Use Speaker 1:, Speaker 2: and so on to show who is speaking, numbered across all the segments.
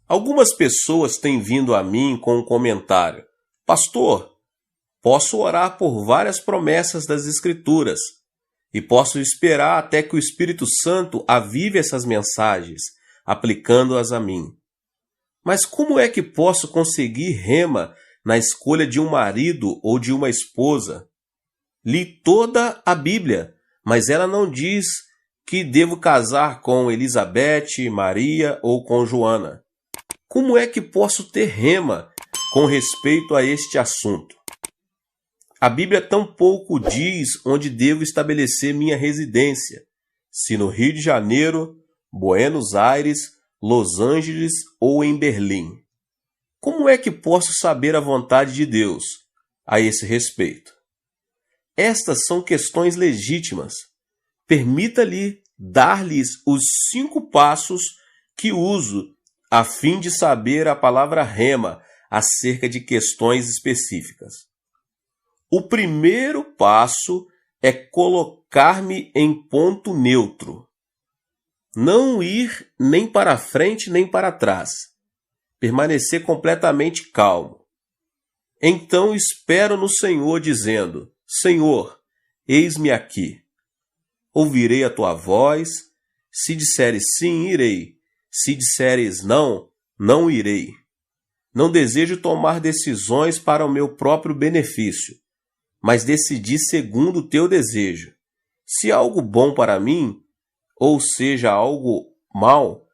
Speaker 1: Algumas pessoas têm vindo a mim com um comentário: Pastor, posso orar por várias promessas das Escrituras e posso esperar até que o Espírito Santo avive essas mensagens, aplicando-as a mim. Mas como é que posso conseguir rema na escolha de um marido ou de uma esposa? Li toda a Bíblia, mas ela não diz que devo casar com Elizabeth, Maria ou com Joana. Como é que posso ter rema com respeito a este assunto? A Bíblia tampouco diz onde devo estabelecer minha residência, se no Rio de Janeiro, Buenos Aires, Los Angeles ou em Berlim. Como é que posso saber a vontade de Deus a esse respeito? Estas são questões legítimas. Permita-lhe dar-lhes os 5 passos que uso a fim de saber a palavra rema acerca de questões específicas. O primeiro passo é colocar-me em ponto neutro. Não ir nem para frente nem para trás. Permanecer completamente calmo. Então espero no Senhor dizendo: Senhor, eis-me aqui. Ouvirei a tua voz. Se disseres sim, irei. Se disseres não, não irei. Não desejo tomar decisões para o meu próprio benefício, mas decidi segundo o teu desejo. Se algo bom para mim, ou seja, algo mal,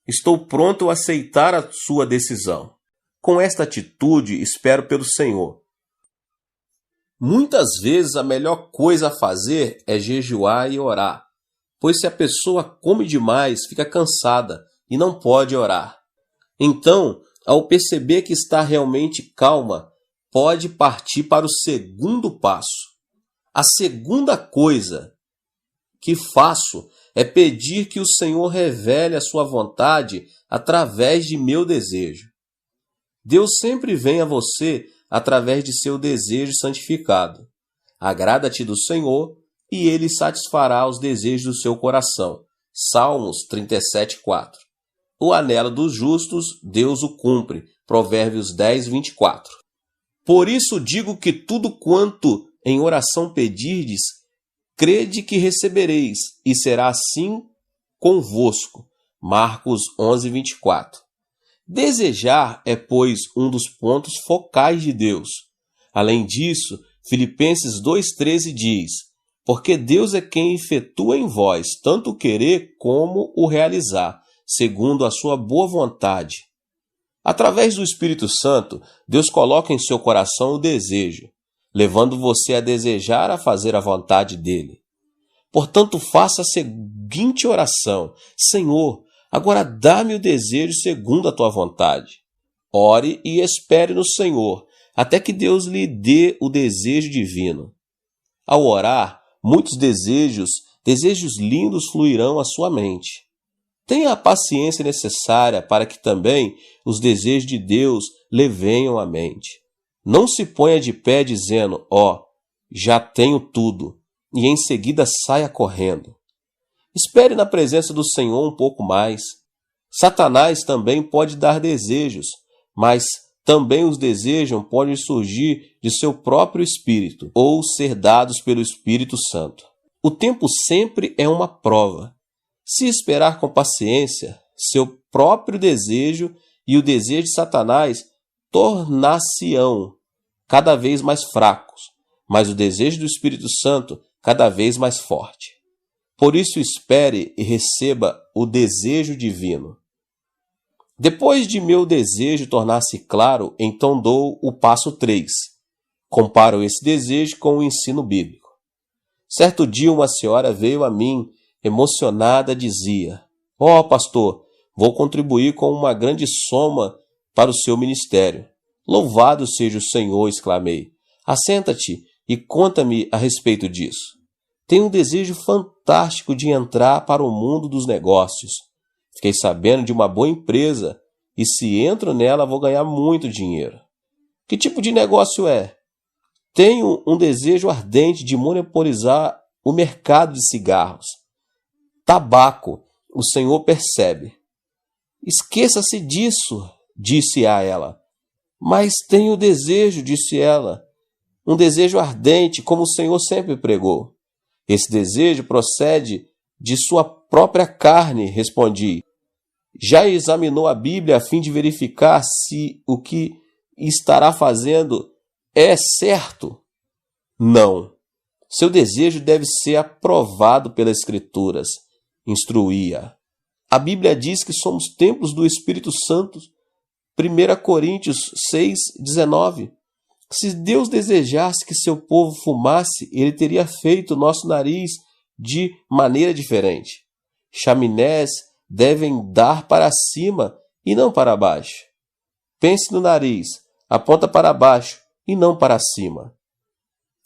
Speaker 1: estou pronto a aceitar a sua decisão. Com esta atitude, espero pelo Senhor. Muitas vezes a melhor coisa a fazer é jejuar e orar, pois se a pessoa come demais, fica cansada e não pode orar. Então, ao perceber que está realmente calma, pode partir para o segundo passo. A segunda coisa que faço é pedir que o Senhor revele a sua vontade através de meu desejo. Deus sempre vem a você através de seu desejo santificado. Agrada-te do Senhor e Ele satisfará os desejos do seu coração. Salmos 37:4. O anelo dos justos, Deus o cumpre. Provérbios 10:24. Por isso digo que tudo quanto em oração pedirdes, crede que recebereis, e será assim convosco. Marcos 11:24. Desejar é, pois, um dos pontos focais de Deus. Além disso, Filipenses 2:13 diz: porque Deus é quem efetua em vós tanto o querer como o realizar, segundo a sua boa vontade. Através do Espírito Santo, Deus coloca em seu coração o desejo, levando você a desejar a fazer a vontade dele. Portanto, faça a seguinte oração: Senhor, agora dá-me o desejo segundo a tua vontade. Ore e espere no Senhor, até que Deus lhe dê o desejo divino. Ao orar, muitos desejos lindos fluirão à sua mente. Tenha a paciência necessária para que também os desejos de Deus lhe venham à mente. Não se ponha de pé dizendo: já tenho tudo, e em seguida saia correndo. Espere na presença do Senhor um pouco mais. Satanás também pode dar desejos, mas também os desejos podem surgir de seu próprio espírito ou ser dados pelo Espírito Santo. O tempo sempre é uma prova. Se esperar com paciência, seu próprio desejo e o desejo de Satanás tornar-se-ão cada vez mais fracos, mas o desejo do Espírito Santo cada vez mais forte. Por isso espere e receba o desejo divino. Depois de meu desejo tornar-se claro, então dou o passo 3. Comparo esse desejo com o ensino bíblico. Certo dia uma senhora veio a mim, emocionada, dizia: pastor, vou contribuir com uma grande soma para o seu ministério. Louvado seja o Senhor, exclamei. Assenta-te e conta-me a respeito disso. Tenho um desejo fantástico de entrar para o mundo dos negócios. Fiquei sabendo de uma boa empresa e se entro nela vou ganhar muito dinheiro. Que tipo de negócio é? Tenho um desejo ardente de monopolizar o mercado de cigarros. Tabaco, o Senhor percebe. Esqueça-se disso, disse a ela. Mas tenho desejo, disse ela, um desejo ardente, como o Senhor sempre pregou. Esse desejo procede de sua própria carne, respondi. Já examinou a Bíblia a fim de verificar se o que estará fazendo é certo? Não. Seu desejo deve ser aprovado pelas Escrituras, instruía. A Bíblia diz que somos templos do Espírito Santo. 1 Coríntios 6:19. Se Deus desejasse que seu povo fumasse, ele teria feito nosso nariz de maneira diferente. Chaminés devem dar para cima e não para baixo. Pense no nariz, aponta para baixo e não para cima.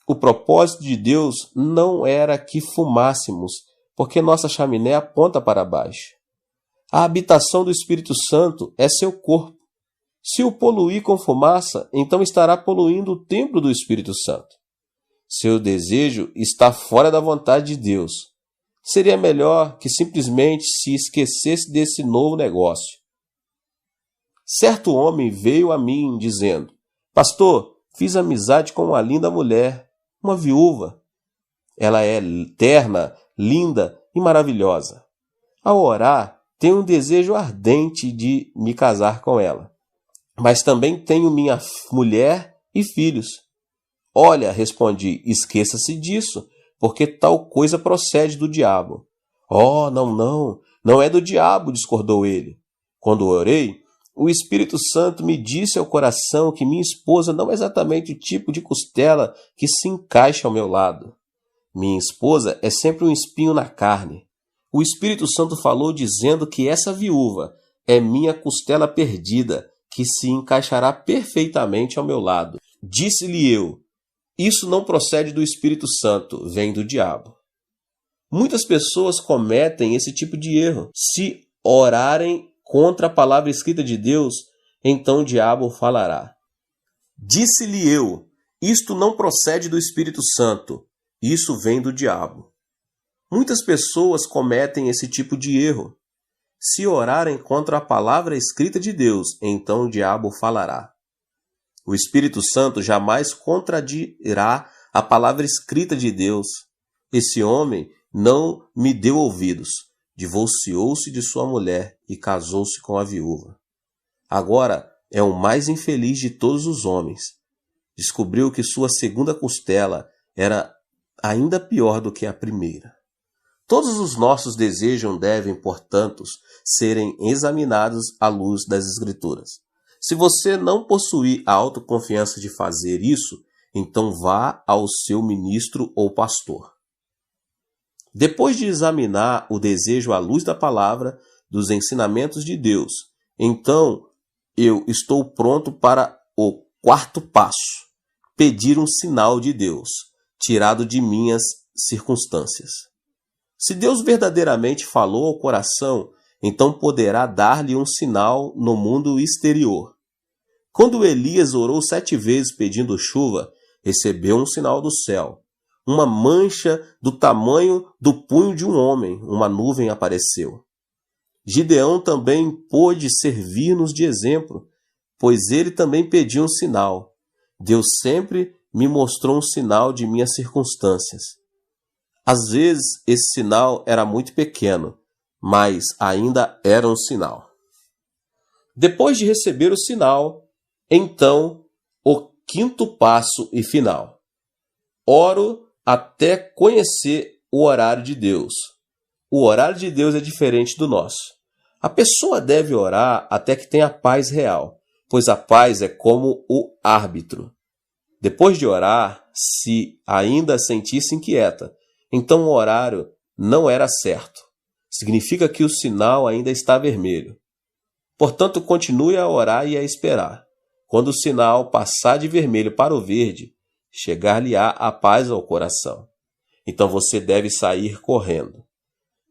Speaker 1: O propósito de Deus não era que fumássemos, porque nossa chaminé aponta para baixo. A habitação do Espírito Santo é seu corpo. Se o poluir com fumaça, então estará poluindo o templo do Espírito Santo. Seu desejo está fora da vontade de Deus. Seria melhor que simplesmente se esquecesse desse novo negócio. Certo homem veio a mim dizendo: Pastor, fiz amizade com uma linda mulher, uma viúva. Ela é terna, linda e maravilhosa. Ao orar, tenho um desejo ardente de me casar com ela. Mas também tenho minha mulher e filhos. Olha, respondi, esqueça-se disso, porque tal coisa procede do diabo. Oh, não é do diabo, discordou ele. Quando orei, o Espírito Santo me disse ao coração que minha esposa não é exatamente o tipo de costela que se encaixa ao meu lado. Minha esposa é sempre um espinho na carne. O Espírito Santo falou dizendo que essa viúva é minha costela perdida, que se encaixará perfeitamente ao meu lado. Disse-lhe eu, isso não procede do Espírito Santo, vem do diabo. Muitas pessoas cometem esse tipo de erro. Se orarem contra a palavra escrita de Deus, então o diabo falará. Disse-lhe eu, isto não procede do Espírito Santo, isso vem do diabo. Muitas pessoas cometem esse tipo de erro. Se orarem contra a palavra escrita de Deus, então o diabo falará. O Espírito Santo jamais contradirá a palavra escrita de Deus. Esse homem não me deu ouvidos, divorciou-se de sua mulher e casou-se com a viúva. Agora é o mais infeliz de todos os homens. Descobriu que sua segunda costela era ainda pior do que a primeira. Todos os nossos desejos devem, portanto, serem examinados à luz das Escrituras. Se você não possuir a autoconfiança de fazer isso, então vá ao seu ministro ou pastor. Depois de examinar o desejo à luz da palavra, dos ensinamentos de Deus, então eu estou pronto para o quarto passo, pedir um sinal de Deus, tirado de minhas circunstâncias. Se Deus verdadeiramente falou ao coração, então poderá dar-lhe um sinal no mundo exterior. Quando Elias orou 7 vezes pedindo chuva, recebeu um sinal do céu. Uma mancha do tamanho do punho de um homem, uma nuvem apareceu. Gideão também pôde servir-nos de exemplo, pois ele também pediu um sinal. Deus sempre me mostrou um sinal de minhas circunstâncias. Às vezes, esse sinal era muito pequeno, mas ainda era um sinal. Depois de receber o sinal, então, o quinto passo e final. Oro até conhecer o horário de Deus. O horário de Deus é diferente do nosso. A pessoa deve orar até que tenha paz real, pois a paz é como o árbitro. Depois de orar, se ainda sentir-se inquieta, então o horário não era certo. Significa que o sinal ainda está vermelho. Portanto, continue a orar e a esperar. Quando o sinal passar de vermelho para o verde, chegar-lhe-á a paz ao coração. Então você deve sair correndo.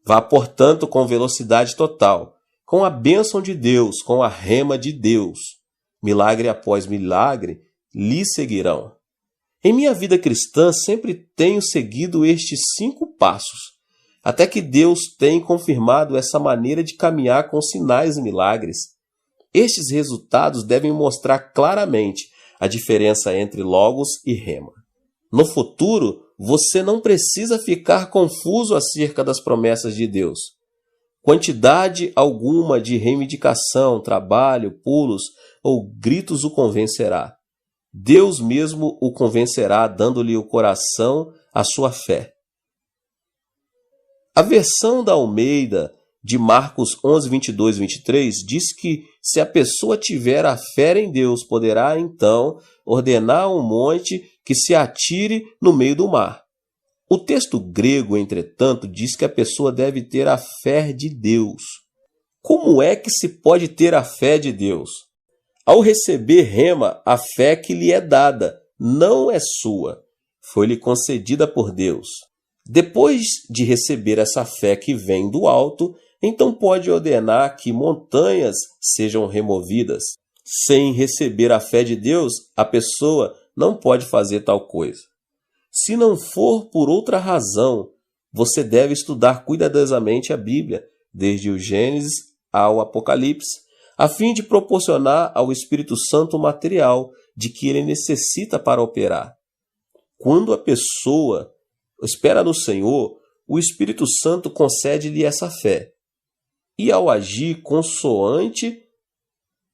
Speaker 1: Vá, portanto, com velocidade total, com a bênção de Deus, com a rema de Deus. Milagre após milagre lhe seguirão. Em minha vida cristã, sempre tenho seguido estes 5 passos. até que Deus tem confirmado essa maneira de caminhar com sinais e milagres. Estes resultados devem mostrar claramente a diferença entre Logos e Rema. No futuro, você não precisa ficar confuso acerca das promessas de Deus. Quantidade alguma de reivindicação, trabalho, pulos ou gritos o convencerá. Deus mesmo o convencerá, dando-lhe o coração à sua fé. A versão da Almeida de Marcos 11, 22 e 23 diz que se a pessoa tiver a fé em Deus, poderá então ordenar a um monte que se atire no meio do mar. O texto grego, entretanto, diz que a pessoa deve ter a fé de Deus. Como é que se pode ter a fé de Deus? Ao receber rema, a fé que lhe é dada não é sua, foi-lhe concedida por Deus. Depois de receber essa fé que vem do alto, então pode ordenar que montanhas sejam removidas. Sem receber a fé de Deus, a pessoa não pode fazer tal coisa. Se não for por outra razão, você deve estudar cuidadosamente a Bíblia, desde o Gênesis ao Apocalipse, a fim de proporcionar ao Espírito Santo o material de que ele necessita para operar. Quando a pessoa espera no Senhor, o Espírito Santo concede-lhe essa fé. E ao agir consoante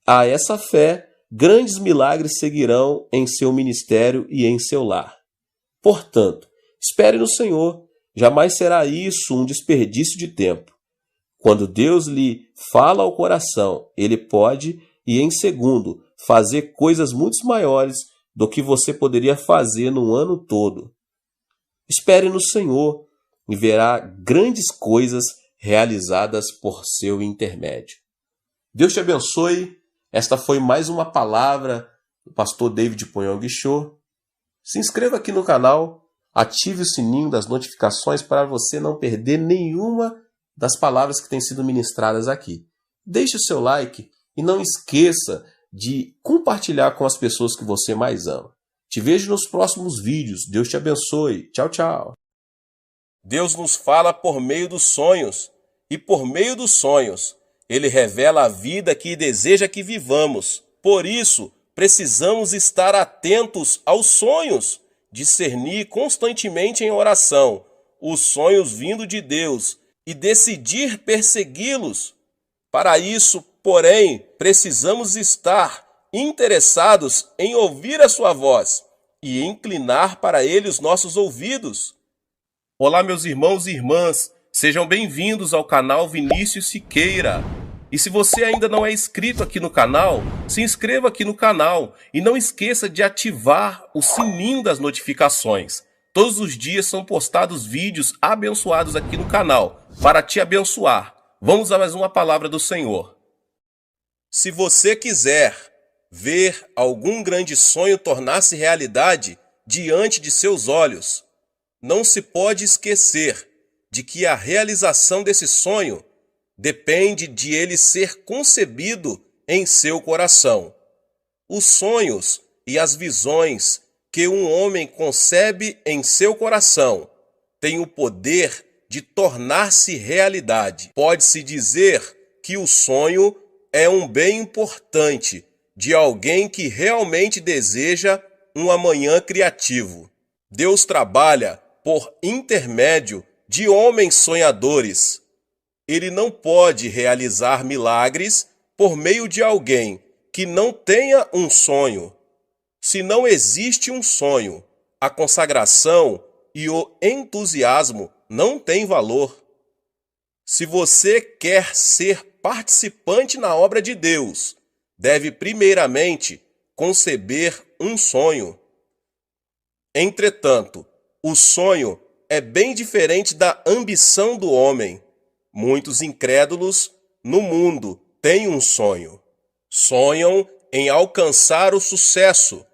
Speaker 1: a essa fé, grandes milagres seguirão em seu ministério e em seu lar. Portanto, espere no Senhor, jamais será isso um desperdício de tempo. Quando Deus lhe fala ao coração, ele pode, e em segundo, fazer coisas muito maiores do que você poderia fazer no ano todo. Espere no Senhor e verá grandes coisas realizadas por seu intermédio. Deus te abençoe. Esta foi mais uma palavra do pastor David Poyong Cho. Se inscreva aqui no canal, ative o sininho das notificações para você não perder nenhuma das palavras que têm sido ministradas aqui. Deixe o seu like e não esqueça de compartilhar com as pessoas que você mais ama. Te vejo nos próximos vídeos. Deus te abençoe. Tchau, tchau. Deus nos fala por meio dos sonhos, e por meio dos sonhos, Ele revela a vida que deseja que vivamos. Por isso, precisamos estar atentos aos sonhos, discernir constantemente em oração os sonhos vindo de Deus e decidir persegui-los. Para isso, porém, precisamos estar interessados em ouvir a sua voz e inclinar para ele os nossos ouvidos. Olá, meus irmãos e irmãs, sejam bem-vindos ao canal Vinícius Siqueira. E se você ainda não é inscrito aqui no canal, se inscreva aqui no canal e não esqueça de ativar o sininho das notificações. Todos os dias são postados vídeos abençoados aqui no canal para te abençoar. Vamos a mais uma palavra do Senhor. Se você quiser ver algum grande sonho tornar-se realidade diante de seus olhos, não se pode esquecer de que a realização desse sonho depende de ele ser concebido em seu coração. Os sonhos e as visões que um homem concebe em seu coração têm o poder de tornar-se realidade. Pode-se dizer que o sonho é um bem importante de alguém que realmente deseja um amanhã criativo. Deus trabalha por intermédio de homens sonhadores. Ele não pode realizar milagres por meio de alguém que não tenha um sonho. Se não existe um sonho, a consagração e o entusiasmo não têm valor. Se você quer ser participante na obra de Deus, deve primeiramente conceber um sonho. Entretanto, o sonho é bem diferente da ambição do homem. Muitos incrédulos no mundo têm um sonho. Sonham em alcançar o sucesso,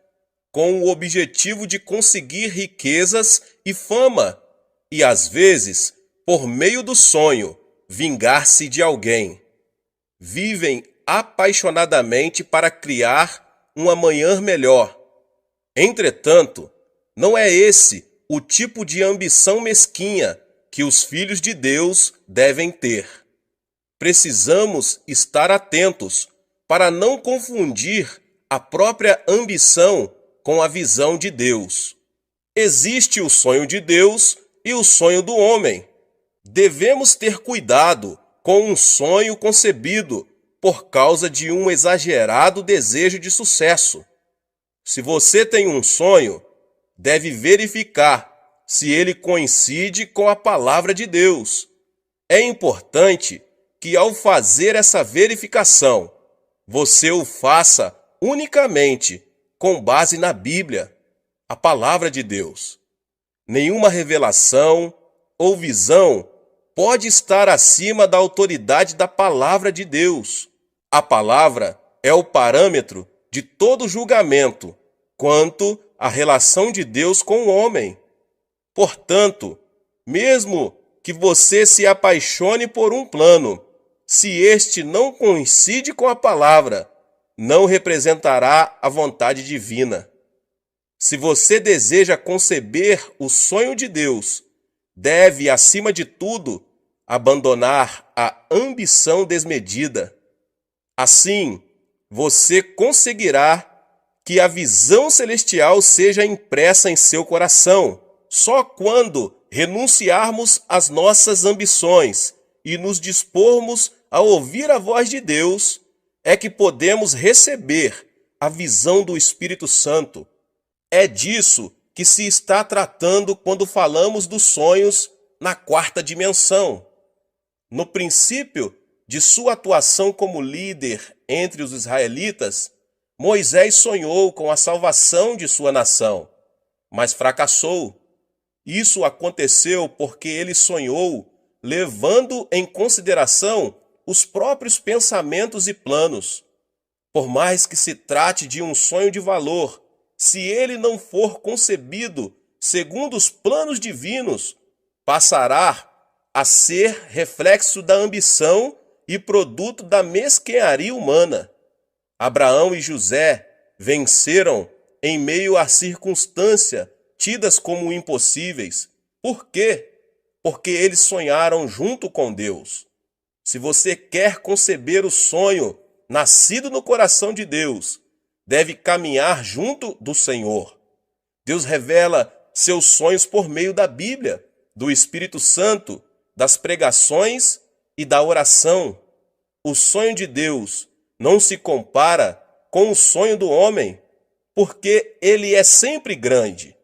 Speaker 1: com o objetivo de conseguir riquezas e fama, e às vezes, por meio do sonho, vingar-se de alguém. Vivem apaixonadamente para criar um amanhã melhor. Entretanto, não é esse o tipo de ambição mesquinha que os filhos de Deus devem ter. Precisamos estar atentos para não confundir a própria ambição com a visão de Deus. Existe o sonho de Deus e o sonho do homem. Devemos ter cuidado com um sonho concebido por causa de um exagerado desejo de sucesso. Se você tem um sonho, deve verificar se ele coincide com a palavra de Deus. É importante que, ao fazer essa verificação, você o faça unicamente com base na Bíblia, a palavra de Deus. Nenhuma revelação ou visão pode estar acima da autoridade da palavra de Deus. A palavra é o parâmetro de todo julgamento quanto à relação de Deus com o homem. Portanto, mesmo que você se apaixone por um plano, se este não coincide com a palavra, não representará a vontade divina. Se você deseja conceber o sonho de Deus, deve, acima de tudo, abandonar a ambição desmedida. Assim, você conseguirá que a visão celestial seja impressa em seu coração. Só quando renunciarmos às nossas ambições e nos dispormos a ouvir a voz de Deus, é que podemos receber a visão do Espírito Santo. É disso que se está tratando quando falamos dos sonhos na quarta dimensão. No princípio de sua atuação como líder entre os israelitas, Moisés sonhou com a salvação de sua nação, mas fracassou. Isso aconteceu porque ele sonhou levando em consideração os próprios pensamentos e planos. Por mais que se trate de um sonho de valor, se ele não for concebido segundo os planos divinos, passará a ser reflexo da ambição e produto da mesquinharia humana. Abraão e José venceram em meio à circunstância tidas como impossíveis. Por quê? Porque eles sonharam junto com Deus. Se você quer conceber o sonho nascido no coração de Deus, deve caminhar junto do Senhor. Deus revela seus sonhos por meio da Bíblia, do Espírito Santo, das pregações e da oração. O sonho de Deus não se compara com o sonho do homem, porque ele é sempre grande.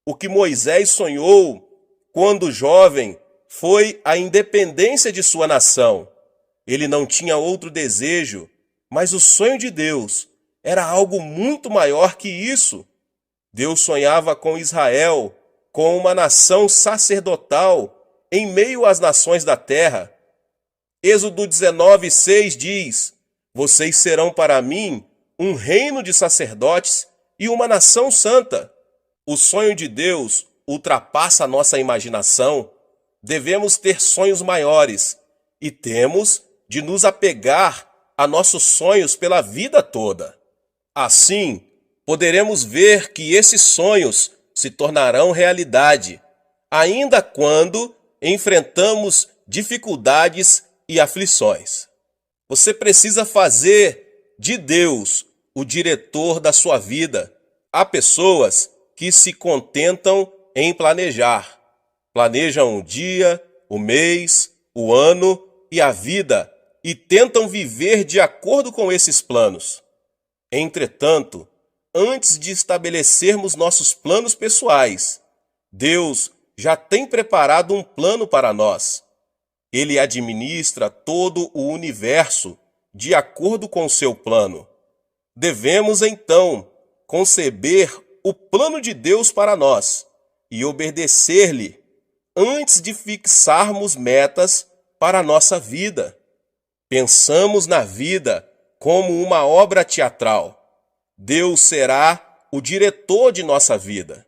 Speaker 1: O que Moisés sonhou quando jovem foi a independência de sua nação. Ele não tinha outro desejo, mas o sonho de Deus era algo muito maior que isso. Deus sonhava com Israel, com uma nação sacerdotal em meio às nações da terra. Êxodo 19:6 diz: "Vocês serão para mim um reino de sacerdotes e uma nação santa." O sonho de Deus ultrapassa a nossa imaginação. Devemos ter sonhos maiores e temos de nos apegar a nossos sonhos pela vida toda. Assim, poderemos ver que esses sonhos se tornarão realidade, ainda quando enfrentamos dificuldades e aflições. Você precisa fazer de Deus o diretor da sua vida. Há pessoas que se contentam em planejar. Planejam o dia, o mês, o ano e a vida e tentam viver de acordo com esses planos. Entretanto, antes de estabelecermos nossos planos pessoais, Deus já tem preparado um plano para nós. Ele administra todo o universo de acordo com seu plano. Devemos, então, conceber o plano de Deus para nós e obedecer-lhe antes de fixarmos metas para a nossa vida. Pensamos na vida como uma obra teatral. Deus será o diretor de nossa vida.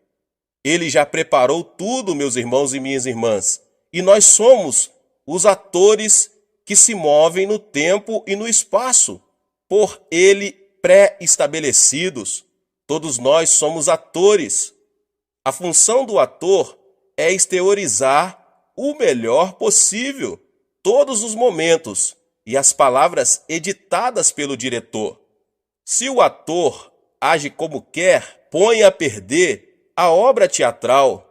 Speaker 1: Ele já preparou tudo, meus irmãos e minhas irmãs, e nós somos os atores que se movem no tempo e no espaço, por ele pré-estabelecidos. Todos nós somos atores. A função do ator é exteriorizar o melhor possível todos os momentos e as palavras editadas pelo diretor. Se o ator age como quer, põe a perder a obra teatral.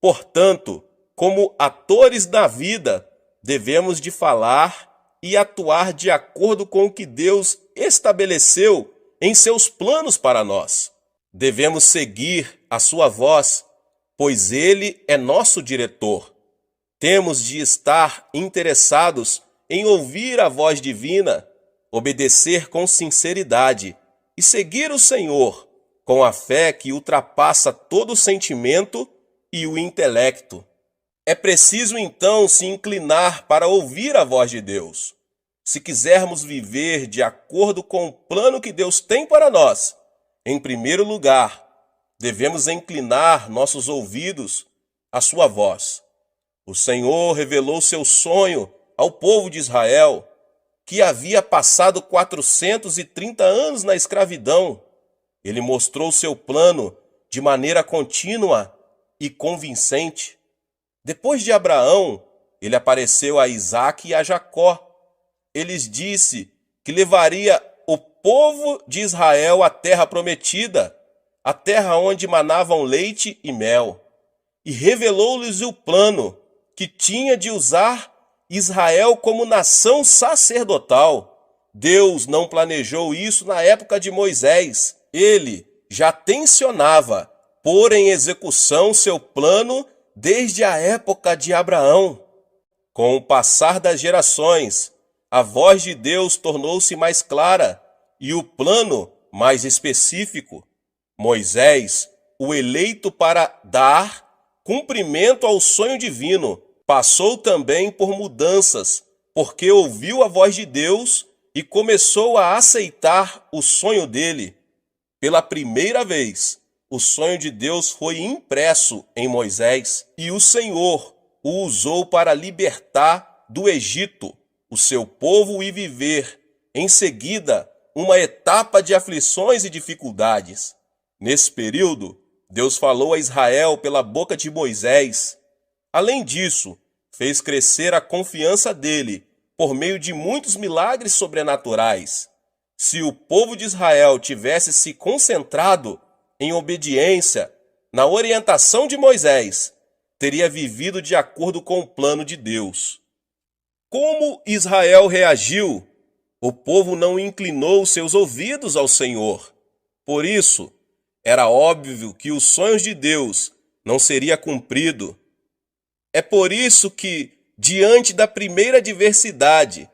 Speaker 1: Portanto, como atores da vida, devemos de falar e atuar de acordo com o que Deus estabeleceu em seus planos para nós. Devemos seguir a sua voz, pois Ele é nosso diretor. Temos de estar interessados em ouvir a voz divina, obedecer com sinceridade e seguir o Senhor com a fé que ultrapassa todo o sentimento e o intelecto. É preciso então se inclinar para ouvir a voz de Deus. Se quisermos viver de acordo com o plano que Deus tem para nós, em primeiro lugar, devemos inclinar nossos ouvidos à sua voz. O Senhor revelou seu sonho ao povo de Israel, que havia passado 430 anos na escravidão. Ele mostrou seu plano de maneira contínua e convincente. Depois de Abraão, ele apareceu a Isaque e a Jacó. Ele disse que levaria o povo de Israel à terra prometida, a terra onde manavam leite e mel, e revelou-lhes o plano que tinha de usar Israel como nação sacerdotal. Deus não planejou isso na época de Moisés. Ele já tensionava pôr em execução seu plano desde a época de Abraão. Com o passar das gerações, a voz de Deus tornou-se mais clara e o plano mais específico. Moisés, o eleito para dar cumprimento ao sonho divino, passou também por mudanças, porque ouviu a voz de Deus e começou a aceitar o sonho dele. Pela primeira vez, o sonho de Deus foi impresso em Moisés e o Senhor o usou para libertar do Egito o seu povo e viver, em seguida, uma etapa de aflições e dificuldades. Nesse período, Deus falou a Israel pela boca de Moisés. Além disso, fez crescer a confiança dele por meio de muitos milagres sobrenaturais. Se o povo de Israel tivesse se concentrado em obediência na orientação de Moisés, teria vivido de acordo com o plano de Deus. Como Israel reagiu? O povo não inclinou seus ouvidos ao Senhor. Por isso, era óbvio que os sonhos de Deus não seriam cumpridos. É por isso que, diante da primeira adversidade,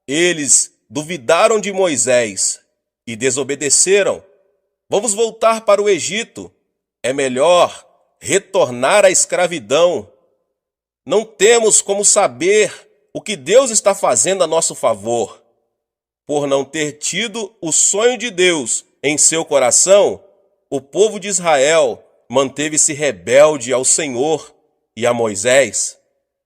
Speaker 1: eles duvidaram de Moisés e desobedeceram. Vamos voltar para o Egito. É melhor retornar à escravidão. Não temos como saber o que Deus está fazendo a nosso favor. Por não ter tido o sonho de Deus em seu coração, o povo de Israel manteve-se rebelde ao Senhor e a Moisés.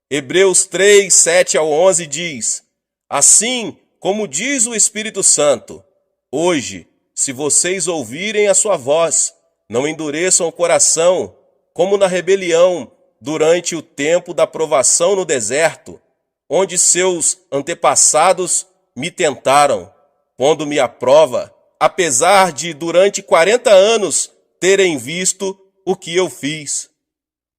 Speaker 1: Hebreus 3, 7 ao 11 diz: Assim como diz o Espírito Santo, hoje, se vocês ouvirem a sua voz, não endureçam o coração, como na rebelião durante o tempo da provação no deserto, onde seus antepassados me tentaram, pondo-me à prova, apesar de durante 40 anos terem visto o que eu fiz.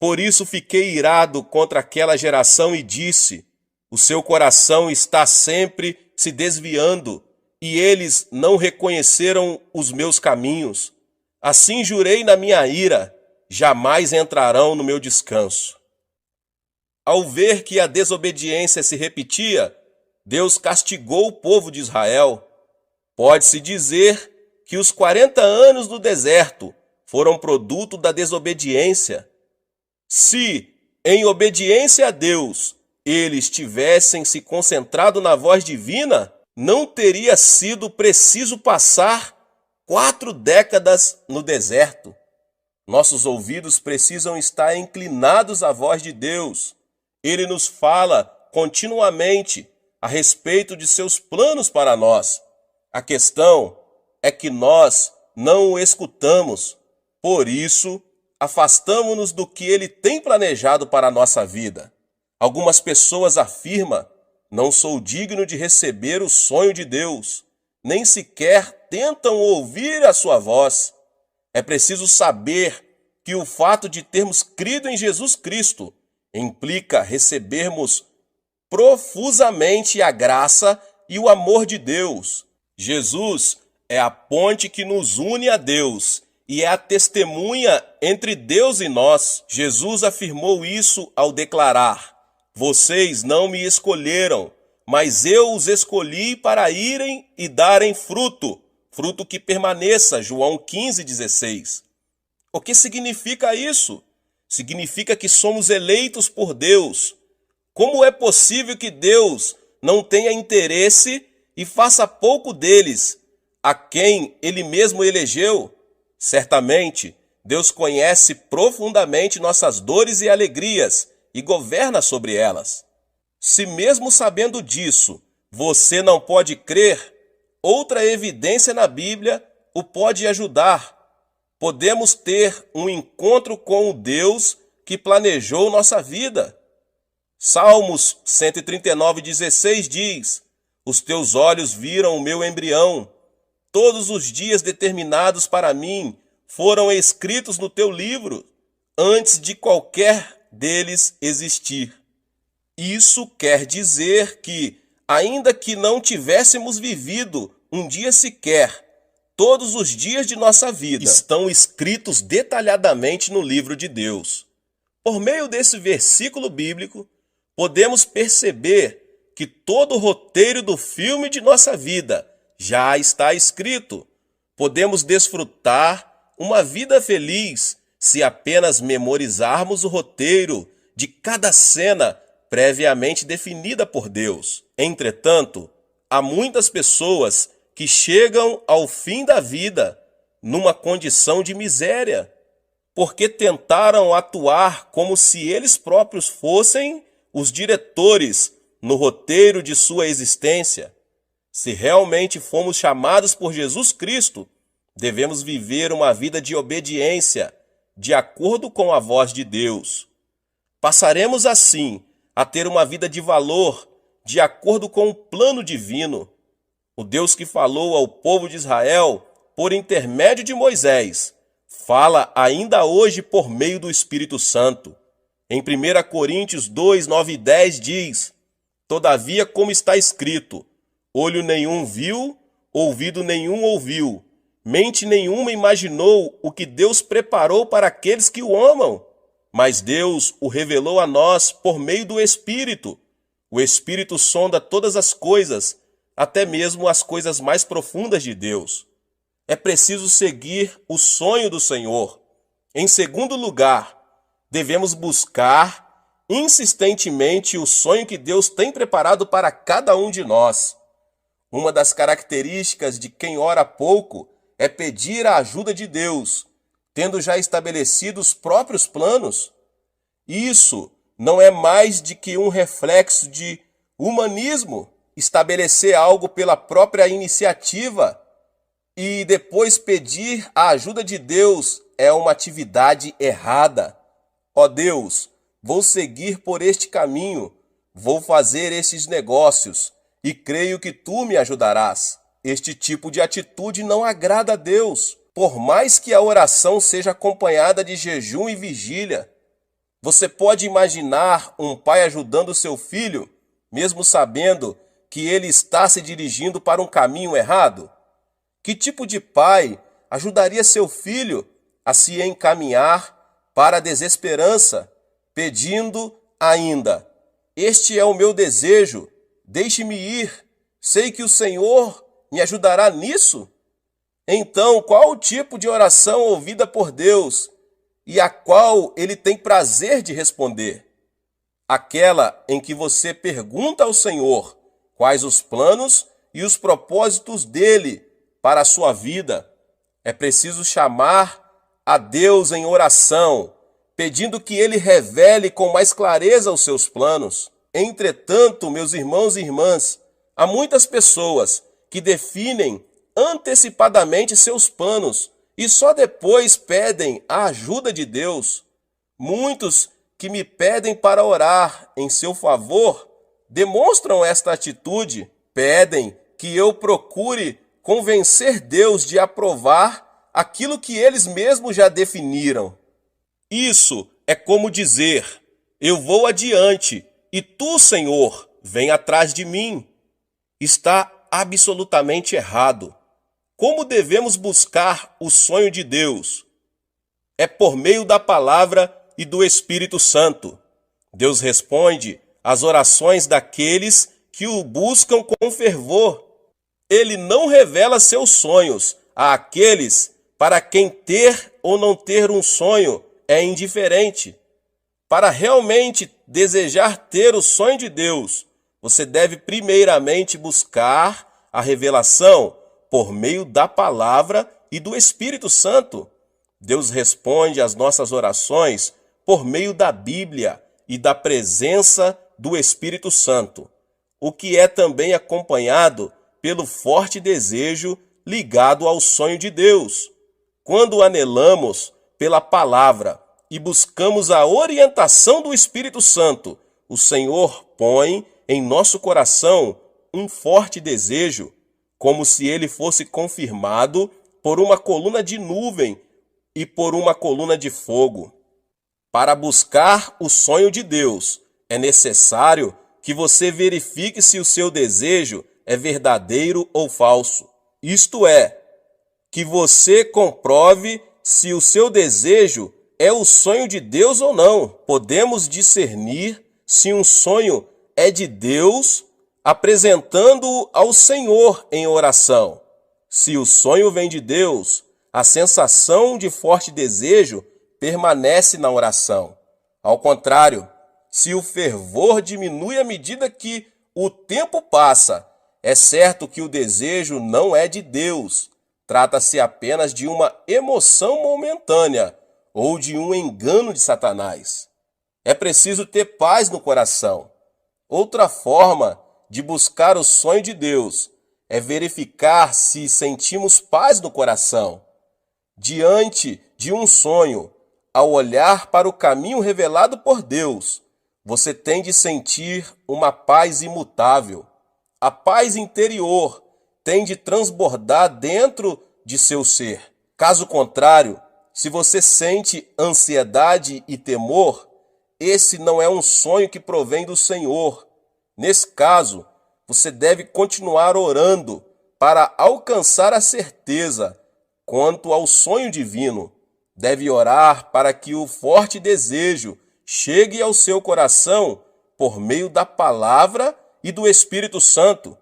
Speaker 1: Por isso fiquei irado contra aquela geração e disse: o seu coração está sempre se desviando, e eles não reconheceram os meus caminhos. Assim jurei na minha ira, jamais entrarão no meu descanso. Ao ver que a desobediência se repetia, Deus castigou o povo de Israel. Pode-se dizer que os 40 anos do deserto foram produto da desobediência. Se, em obediência a Deus, eles tivessem se concentrado na voz divina, não teria sido preciso passar 4 décadas no deserto. Nossos ouvidos precisam estar inclinados à voz de Deus. Ele nos fala continuamente a respeito de seus planos para nós. A questão é que nós não o escutamos. Por isso, afastamo-nos do que ele tem planejado para a nossa vida. Algumas pessoas afirmam: não sou digno de receber o sonho de Deus, nem sequer tentam ouvir a sua voz. É preciso saber que o fato de termos crido em Jesus Cristo implica recebermos profusamente a graça e o amor de Deus. Jesus é a ponte que nos une a Deus e é a testemunha entre Deus e nós. Jesus afirmou isso ao declarar: vocês não me escolheram, mas eu os escolhi para irem e darem fruto, fruto que permaneça. João 15,16. O que significa isso? Significa que somos eleitos por Deus. Como é possível que Deus não tenha interesse e faça pouco deles, a quem Ele mesmo elegeu? Certamente, Deus conhece profundamente nossas dores e alegrias e governa sobre elas. Se mesmo sabendo disso, você não pode crer, outra evidência na Bíblia o pode ajudar. Podemos ter um encontro com o Deus que planejou nossa vida. Salmos 139,16 diz: os teus olhos viram o meu embrião. Todos os dias determinados para mim foram escritos no teu livro, antes de qualquer deles existir. Isso quer dizer que, ainda que não tivéssemos vivido um dia sequer, todos os dias de nossa vida estão escritos detalhadamente no livro de Deus. Por meio desse versículo bíblico, podemos perceber que todo o roteiro do filme de nossa vida já está escrito. Podemos desfrutar uma vida feliz se apenas memorizarmos o roteiro de cada cena previamente definida por Deus. Entretanto, há muitas pessoas que chegam ao fim da vida numa condição de miséria, porque tentaram atuar como se eles próprios fossem os diretores no roteiro de sua existência. Se realmente fomos chamados por Jesus Cristo, devemos viver uma vida de obediência, de acordo com a voz de Deus. Passaremos assim a ter uma vida de valor, de acordo com o plano divino. O Deus que falou ao povo de Israel por intermédio de Moisés, fala ainda hoje por meio do Espírito Santo. Em 1 Coríntios 2, 9 e 10 diz: todavia, como está escrito, olho nenhum viu, ouvido nenhum ouviu, mente nenhuma imaginou o que Deus preparou para aqueles que o amam. Mas Deus o revelou a nós por meio do Espírito. O Espírito sonda todas as coisas, até mesmo as coisas mais profundas de Deus. É preciso seguir o sonho do Senhor. Em segundo lugar, devemos buscar insistentemente o sonho que Deus tem preparado para cada um de nós. Uma das características de quem ora pouco é pedir a ajuda de Deus, tendo já estabelecido os próprios planos. Isso não é mais de que um reflexo de humanismo, estabelecer algo pela própria iniciativa e depois pedir a ajuda de Deus é uma atividade errada. Ó Deus, vou seguir por este caminho, vou fazer estes negócios e creio que tu me ajudarás. Este tipo de atitude não agrada a Deus, por mais que a oração seja acompanhada de jejum e vigília. Você pode imaginar um pai ajudando seu filho, mesmo sabendo que ele está se dirigindo para um caminho errado? Que tipo de pai ajudaria seu filho a se encaminhar para a desesperança, pedindo ainda: este é o meu desejo, deixe-me ir, sei que o Senhor me ajudará nisso? Então, qual o tipo de oração ouvida por Deus e a qual Ele tem prazer de responder? Aquela em que você pergunta ao Senhor quais os planos e os propósitos dele para a sua vida. É preciso chamar a Deus em oração, pedindo que Ele revele com mais clareza os seus planos. Entretanto, meus irmãos e irmãs, há muitas pessoas que definem antecipadamente seus planos e só depois pedem a ajuda de Deus. Muitos que me pedem para orar em seu favor demonstram esta atitude, pedem que eu procure convencer Deus de aprovar aquilo que eles mesmos já definiram. Isso é como dizer: eu vou adiante e tu, Senhor, vem atrás de mim. Está absolutamente errado. Como devemos buscar o sonho de Deus? É por meio da palavra e do Espírito Santo. Deus responde às orações daqueles que o buscam com fervor. Ele não revela seus sonhos àqueles para quem ter ou não ter um sonho é indiferente. Para realmente desejar ter o sonho de Deus, você deve primeiramente buscar a revelação por meio da palavra e do Espírito Santo. Deus responde às nossas orações por meio da Bíblia e da presença do Espírito Santo, o que é também acompanhado pelo forte desejo ligado ao sonho de Deus. Quando anelamos pela palavra e buscamos a orientação do Espírito Santo, o Senhor põe em nosso coração um forte desejo, como se ele fosse confirmado por uma coluna de nuvem e por uma coluna de fogo. Para buscar o sonho de Deus, é necessário que você verifique se o seu desejo é verdadeiro ou falso. Isto é, que você comprove se o seu desejo é o sonho de Deus ou não. Podemos discernir se um sonho é de Deus apresentando-o ao Senhor em oração. Se o sonho vem de Deus, a sensação de forte desejo permanece na oração. Ao contrário, se o fervor diminui à medida que o tempo passa, é certo que o desejo não é de Deus. Trata-se apenas de uma emoção momentânea ou de um engano de Satanás. É preciso ter paz no coração. Outra forma de buscar o sonho de Deus é verificar se sentimos paz no coração. Diante de um sonho, ao olhar para o caminho revelado por Deus, você tem de sentir uma paz imutável. A paz interior tem de transbordar dentro de seu ser. Caso contrário, se você sente ansiedade e temor, esse não é um sonho que provém do Senhor. Nesse caso, você deve continuar orando para alcançar a certeza quanto ao sonho divino. Deve orar para que o forte desejo chegue ao seu coração por meio da palavra e do Espírito Santo.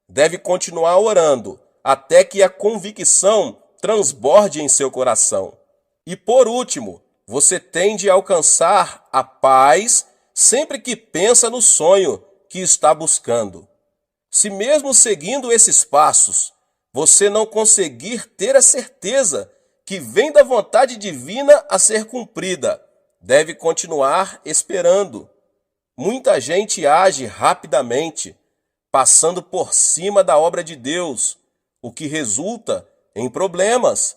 Speaker 1: Deve continuar orando até que a convicção transborde em seu coração. E por último, você tem de alcançar a paz sempre que pensa no sonho que está buscando. Se mesmo seguindo esses passos, você não conseguir ter a certeza que vem da vontade divina a ser cumprida, deve continuar esperando. Muita gente age rapidamente, passando por cima da obra de Deus, o que resulta em problemas.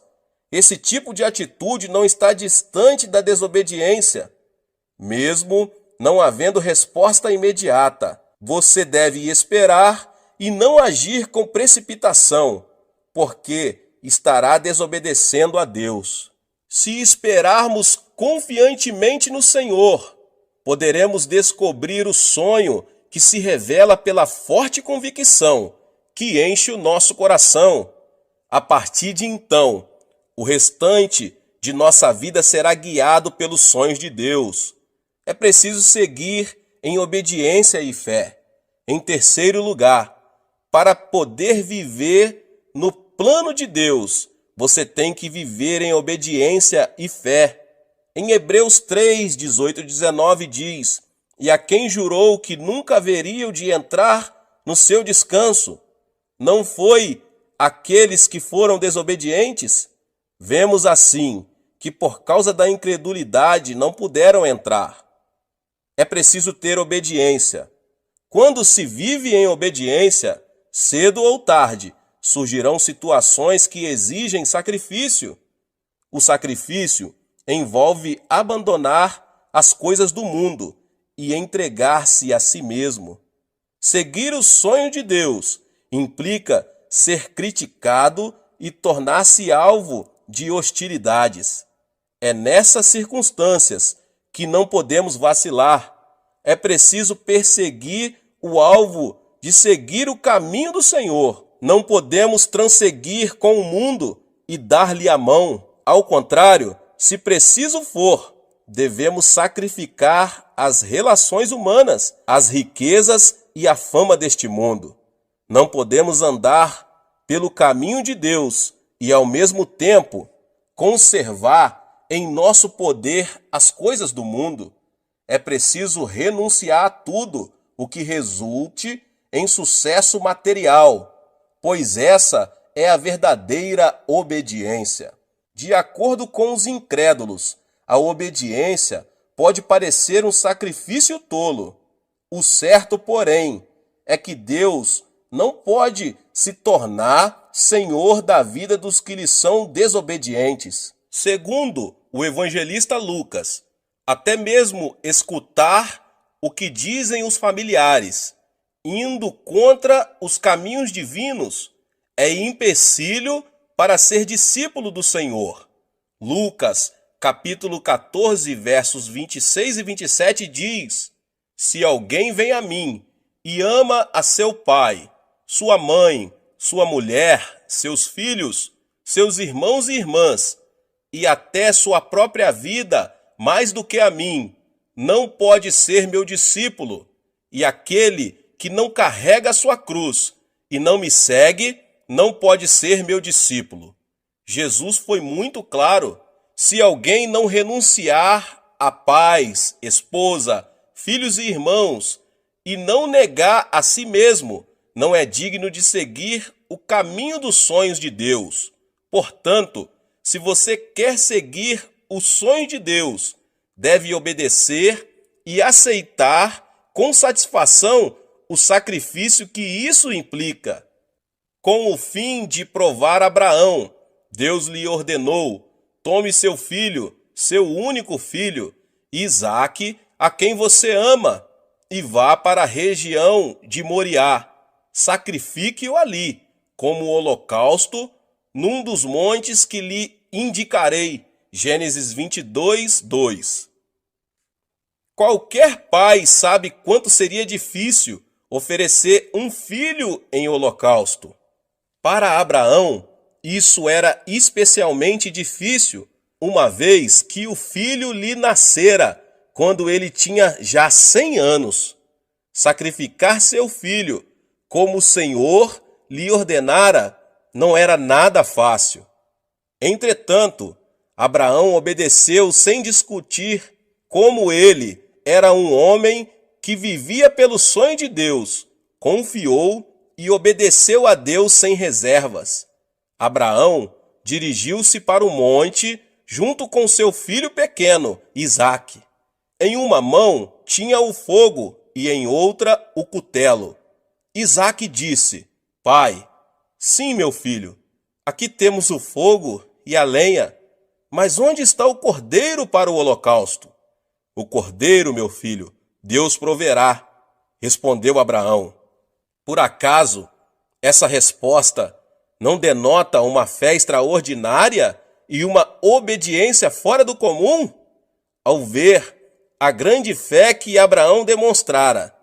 Speaker 1: Esse tipo de atitude não está distante da desobediência. Mesmo não havendo resposta imediata, você deve esperar e não agir com precipitação, porque estará desobedecendo a Deus. Se esperarmos confiantemente no Senhor, poderemos descobrir o sonho que se revela pela forte convicção que enche o nosso coração. A partir de então, o restante de nossa vida será guiado pelos sonhos de Deus. É preciso seguir em obediência e fé. Em terceiro lugar, para poder viver no plano de Deus, você tem que viver em obediência e fé. Em Hebreus 3, 18 e 19 diz: e a quem jurou que nunca haveriam de entrar no seu descanso, não foi aqueles que foram desobedientes? Vemos assim que por causa da incredulidade não puderam entrar. É preciso ter obediência. Quando se vive em obediência, cedo ou tarde, surgirão situações que exigem sacrifício. O sacrifício envolve abandonar as coisas do mundo e entregar-se a si mesmo. Seguir o sonho de Deus implica ser criticado e tornar-se alvo de hostilidades. É nessas circunstâncias que não podemos vacilar. É preciso perseguir o alvo de seguir o caminho do Senhor. Não podemos transseguir com o mundo e dar-lhe a mão. Ao contrário, se preciso for, devemos sacrificar as relações humanas, as riquezas e a fama deste mundo. Não podemos andar pelo caminho de Deus e, ao mesmo tempo, conservar em nosso poder as coisas do mundo. É preciso renunciar a tudo o que resulte em sucesso material, pois essa é a verdadeira obediência. De acordo com os incrédulos, a obediência pode parecer um sacrifício tolo. O certo, porém, é que Deus não pode se tornar senhor da vida dos que lhe são desobedientes. Segundo o evangelista Lucas, até mesmo escutar o que dizem os familiares, indo contra os caminhos divinos, é empecilho para ser discípulo do Senhor. Lucas, capítulo 14, versos 26 e 27 diz: Se alguém vem a mim e ama a seu pai, sua mãe, sua mulher, seus filhos, seus irmãos e irmãs, e até sua própria vida, mais do que a mim, não pode ser meu discípulo. E aquele que não carrega a sua cruz e não me segue, não pode ser meu discípulo. Jesus foi muito claro: se alguém não renunciar a pais, esposa, filhos e irmãos, e não negar a si mesmo, não é digno de seguir o caminho dos sonhos de Deus. Portanto, se você quer seguir o sonho de Deus, deve obedecer e aceitar com satisfação o sacrifício que isso implica. Com o fim de provar Abraão, Deus lhe ordenou: tome seu filho, seu único filho, Isaque, a quem você ama, e vá para a região de Moriá. Sacrifique-o ali, como holocausto, num dos montes que lhe indicarei. Gênesis 22, 2. Qualquer pai sabe quanto seria difícil oferecer um filho em holocausto. Para Abraão, isso era especialmente difícil, uma vez que o filho lhe nascera quando ele tinha já 100 anos. Sacrificar seu filho, como o Senhor lhe ordenara, não era nada fácil. Entretanto, Abraão obedeceu sem discutir. Como ele era um homem que vivia pelo sonho de Deus, confiou e obedeceu a Deus sem reservas. Abraão dirigiu-se para o monte junto com seu filho pequeno, Isaque. Em uma mão tinha o fogo e em outra o cutelo. Isaque disse: Pai, sim, meu filho, aqui temos o fogo e a lenha, mas onde está o cordeiro para o holocausto? O cordeiro, meu filho, Deus proverá, respondeu Abraão. Por acaso, essa resposta não denota uma fé extraordinária e uma obediência fora do comum? Ao ver a grande fé que Abraão demonstrara,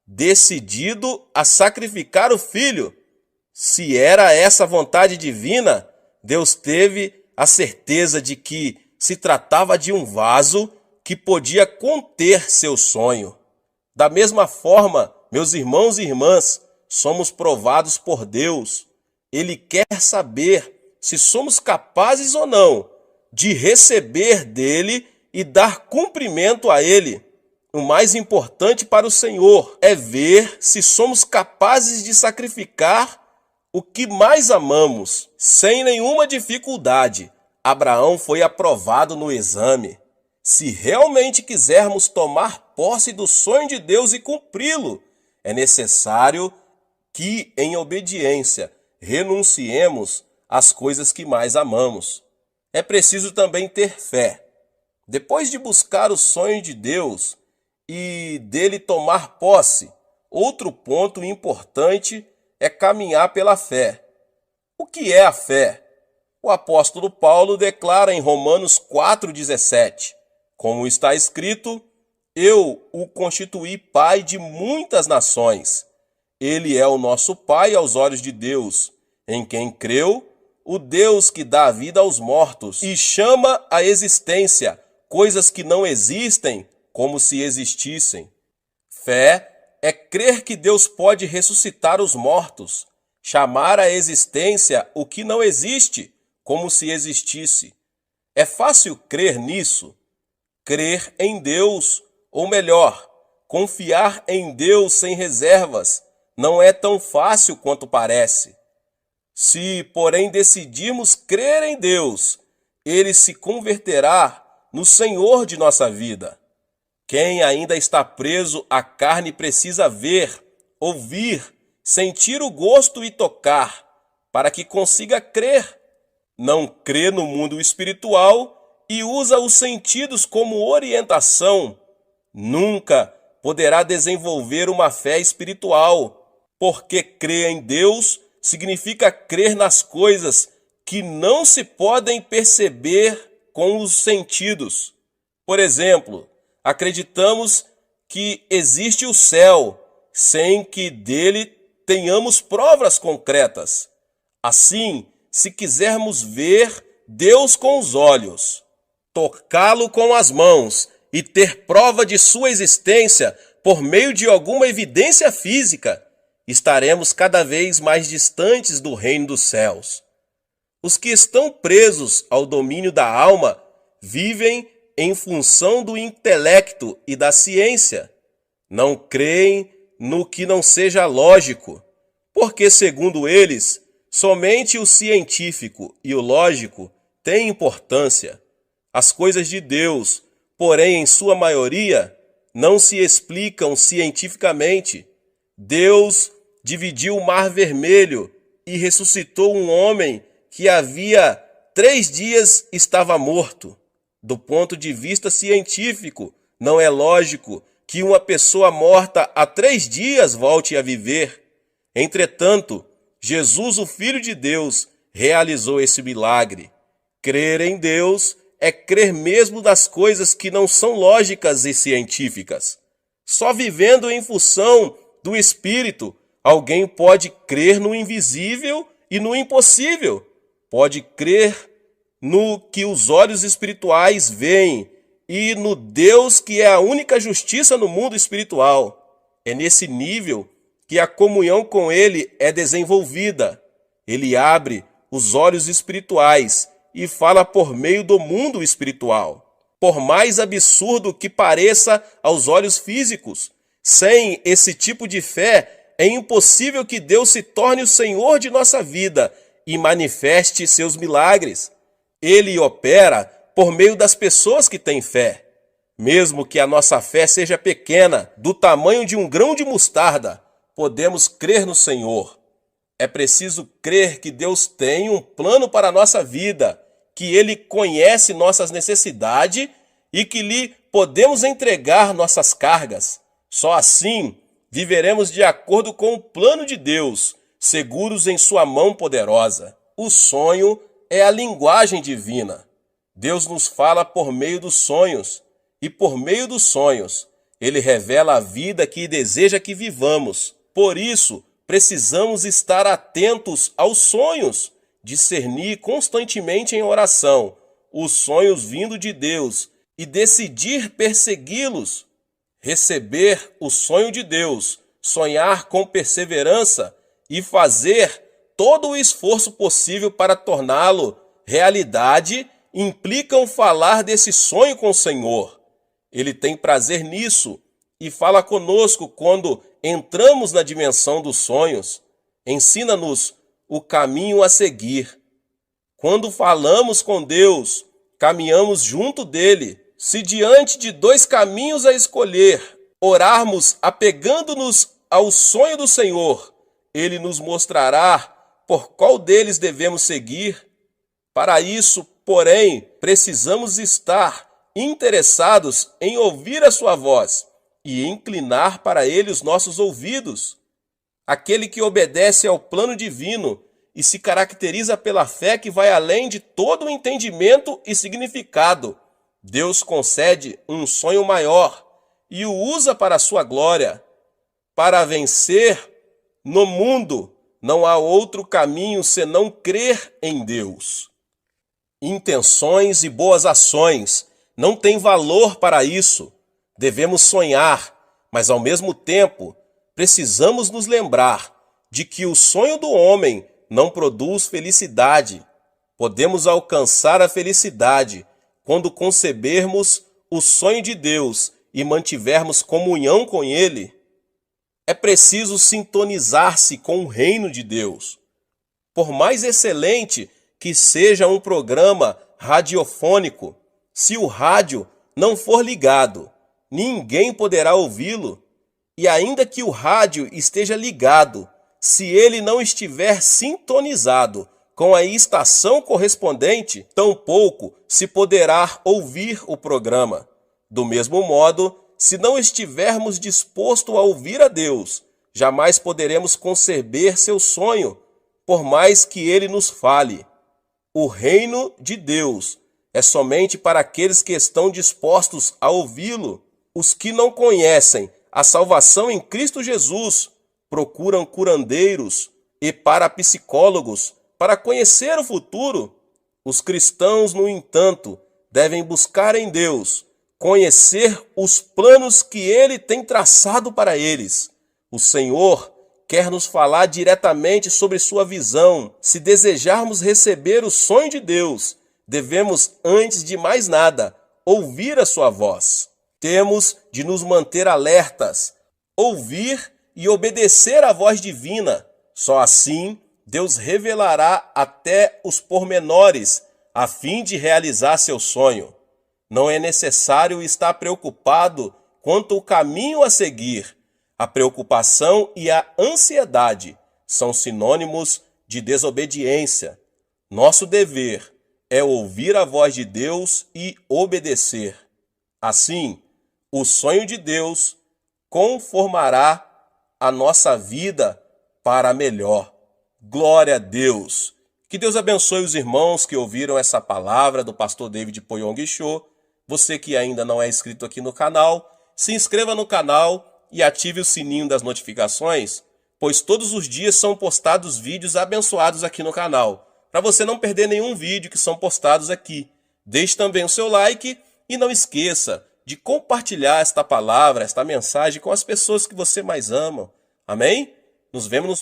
Speaker 1: decidido a sacrificar o filho, se era essa vontade divina, Deus teve a certeza de que se tratava de um vaso que podia conter seu sonho. Da mesma forma, meus irmãos e irmãs, somos provados por Deus. Ele quer saber se somos capazes ou não de receber dele e dar cumprimento a ele. O mais importante para o Senhor é ver se somos capazes de sacrificar o que mais amamos. Sem nenhuma dificuldade, Abraão foi aprovado no exame. Se realmente quisermos tomar posse do sonho de Deus e cumpri-lo, é necessário que, em obediência, renunciemos às coisas que mais amamos. É preciso também ter fé. Depois de buscar o sonho de Deus e dele tomar posse, outro ponto importante é caminhar pela fé. O que é a fé? O apóstolo Paulo declara em Romanos 4,17, como está escrito: eu o constituí pai de muitas nações. Ele é o nosso pai aos olhos de Deus, em quem creu, o Deus que dá vida aos mortos e chama à existência coisas que não existem como se existissem. Fé é crer que Deus pode ressuscitar os mortos, chamar à existência o que não existe como se existisse. É fácil crer nisso? Crer em Deus, ou melhor, confiar em Deus sem reservas, não é tão fácil quanto parece. Se, porém, decidirmos crer em Deus, Ele se converterá no Senhor de nossa vida. Quem ainda está preso à carne precisa ver, ouvir, sentir o gosto e tocar, para que consiga crer. Não crê no mundo espiritual e usa os sentidos como orientação, nunca poderá desenvolver uma fé espiritual, porque crer em Deus significa crer nas coisas que não se podem perceber com os sentidos. Por exemplo, acreditamos que existe o céu, sem que dele tenhamos provas concretas. Assim, se quisermos ver Deus com os olhos, tocá-lo com as mãos e ter prova de sua existência por meio de alguma evidência física, estaremos cada vez mais distantes do reino dos céus. Os que estão presos ao domínio da alma vivem em função do intelecto e da ciência. Não creem no que não seja lógico, porque, segundo eles, somente o científico e o lógico têm importância. As coisas de Deus, porém, em sua maioria, não se explicam cientificamente. Deus dividiu o Mar Vermelho e ressuscitou um homem que havia 3 dias estava morto. Do ponto de vista científico, não é lógico que uma pessoa morta há 3 dias volte a viver. Entretanto, Jesus, o Filho de Deus, realizou esse milagre. Crer em Deus é crer mesmo nas coisas que não são lógicas e científicas. Só vivendo em função do Espírito, alguém pode crer no invisível e no impossível. Pode crer no que os olhos espirituais veem e no Deus que é a única justiça no mundo espiritual. É nesse nível que a comunhão com Ele é desenvolvida. Ele abre os olhos espirituais e fala por meio do mundo espiritual. Por mais absurdo que pareça aos olhos físicos, sem esse tipo de fé, é impossível que Deus se torne o Senhor de nossa vida e manifeste seus milagres. Ele opera por meio das pessoas que têm fé. Mesmo que a nossa fé seja pequena, do tamanho de um grão de mostarda, podemos crer no Senhor. É preciso crer que Deus tem um plano para a nossa vida, que Ele conhece nossas necessidades e que lhe podemos entregar nossas cargas. Só assim viveremos de acordo com o plano de Deus, seguros em sua mão poderosa. O sonho é a linguagem divina. Deus nos fala por meio dos sonhos, e por meio dos sonhos, Ele revela a vida que deseja que vivamos. Por isso, precisamos estar atentos aos sonhos, discernir constantemente em oração os sonhos vindo de Deus e decidir persegui-los. Receber o sonho de Deus, sonhar com perseverança e fazer todo o esforço possível para torná-lo realidade implicam falar desse sonho com o Senhor. Ele tem prazer nisso e fala conosco quando entramos na dimensão dos sonhos. Ensina-nos o caminho a seguir. Quando falamos com Deus, caminhamos junto dele. Se diante de 2 caminhos a escolher, orarmos apegando-nos ao sonho do Senhor, Ele nos mostrará por qual deles devemos seguir. Para isso, porém, precisamos estar interessados em ouvir a sua voz e inclinar para ele os nossos ouvidos. Aquele que obedece ao plano divino e se caracteriza pela fé que vai além de todo o entendimento e significado. Deus concede um sonho maior e o usa para a sua glória. Para vencer no mundo, não há outro caminho senão crer em Deus. Intenções e boas ações não têm valor para isso. Devemos sonhar, mas ao mesmo tempo precisamos nos lembrar de que o sonho do homem não produz felicidade. Podemos alcançar a felicidade quando concebermos o sonho de Deus e mantivermos comunhão com Ele. É preciso sintonizar-se com o reino de Deus. Por mais excelente que seja um programa radiofônico, se o rádio não for ligado, ninguém poderá ouvi-lo. E ainda que o rádio esteja ligado, se ele não estiver sintonizado com a estação correspondente, tampouco se poderá ouvir o programa. Do mesmo modo, se não estivermos dispostos a ouvir a Deus, jamais poderemos conceber seu sonho, por mais que ele nos fale. O reino de Deus é somente para aqueles que estão dispostos a ouvi-lo. Os que não conhecem a salvação em Cristo Jesus procuram curandeiros e parapsicólogos para conhecer o futuro. Os cristãos, no entanto, devem buscar em Deus conhecer os planos que Ele tem traçado para eles. O Senhor quer nos falar diretamente sobre sua visão. Se desejarmos receber o sonho de Deus, devemos, antes de mais nada, ouvir a sua voz. Temos de nos manter alertas, ouvir e obedecer à voz divina. Só assim Deus revelará até os pormenores a fim de realizar seu sonho. Não é necessário estar preocupado quanto ao caminho a seguir. A preocupação e a ansiedade são sinônimos de desobediência. Nosso dever é ouvir a voz de Deus e obedecer. Assim, o sonho de Deus conformará a nossa vida para melhor. Glória a Deus! Que Deus abençoe os irmãos que ouviram essa palavra do pastor David Poyong Cho. Você que ainda não é inscrito aqui no canal, se inscreva no canal e ative o sininho das notificações, pois todos os dias são postados vídeos abençoados aqui no canal, para você não perder nenhum vídeo que são postados aqui. Deixe também o seu like e não esqueça de compartilhar esta palavra, esta mensagem com as pessoas que você mais ama. Amém? Nos vemos nos